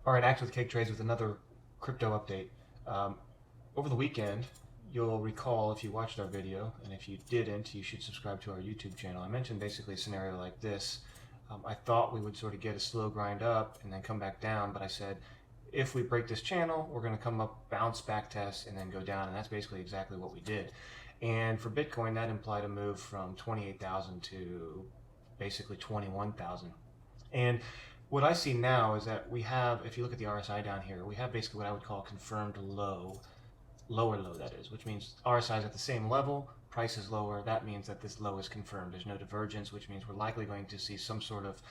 All right, Act with Cake Trades with another crypto update. Um, Over the weekend, you'll recall if you watched our video, and if you didn't, you should subscribe to our YouTube channel. I mentioned basically a scenario like this. I thought we would sort of get a slow grind up and then come back down, but I said if we break this channel, we're going to come up, bounce, back test, and then go down, and that's basically exactly what we did. And for Bitcoin, that implied a move from 28,000 to basically 21,000. And what I see now is that we have, if you look at the RSI down here, we have basically what I would call a confirmed low, lower low that is, which means RSI is at the same level, price is lower. That means that this low is confirmed. There's no divergence, which means we're likely going to see some sort of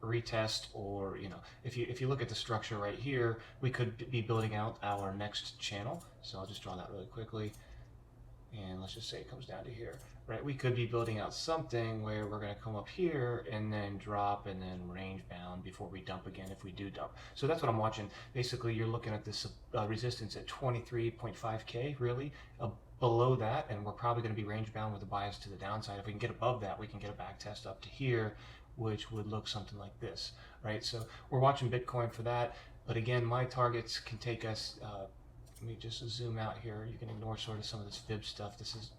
retest, or if you look at the structure right here, we could be building out our next channel. So I'll just draw that really quickly, and let's just say it comes down to here, right? We could be building out something where we're going to come up here and then drop and then range bound before we dump again if we do dump. So that's what I'm watching. Basically, you're looking at this resistance at 23.5K, really. Below that, and we're probably going to be range bound with a bias to the downside. If we can get above that, we can get a back test up to here, which would look something like this, right? So we're watching Bitcoin for that. But again, my targets can take us let me just zoom out here. You can ignore sort of some of this fib stuff. This is,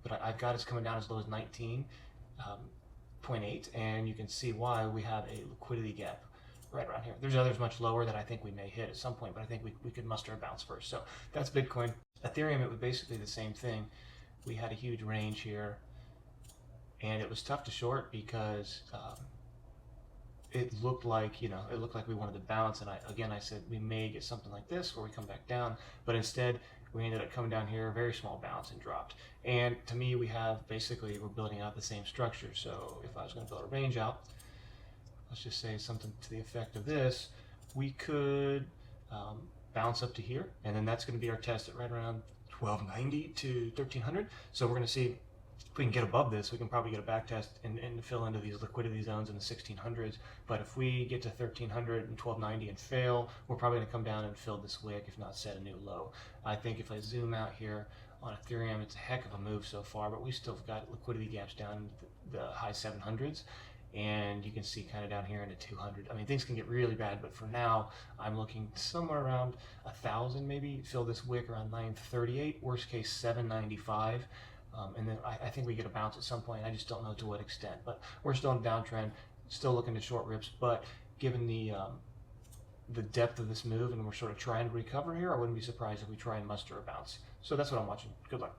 but I've got us coming down as low as 19.8, and you can see why we have a liquidity gap right around here. There's others much lower that I think we may hit at some point, but I think we could muster a bounce first. So that's Bitcoin. Ethereum, it was basically the same thing. We had a huge range here, and it was tough to short because it looked like we wanted to bounce, and I said we may get something like this where we come back down, but instead we ended up coming down here, a very small bounce, and dropped. And to me, we're building out the same structure. So if I was going to build a range out, let's just say something to the effect of this, we could bounce up to here, and then that's going to be our test at right around 1290 to 1300. So we're going to see if we can get above this. We can probably get a back test and fill into these liquidity zones in the 1600s. But if we get to 1300 and 1290 and fail, we're probably going to come down and fill this wick, if not set a new low. I think if I zoom out here on Ethereum, it's a heck of a move so far, but we still got liquidity gaps down in the high 700s. And you can see kind of down here into 200. I mean, things can get really bad, but for now, I'm looking somewhere around 1,000 maybe. Fill this wick around 938, worst case 795. And then I think we get a bounce at some point. I just don't know to what extent. But we're still in a downtrend, still looking to short rips. But given the depth of this move, and we're sort of trying to recover here, I wouldn't be surprised if we try and muster a bounce. So that's what I'm watching. Good luck.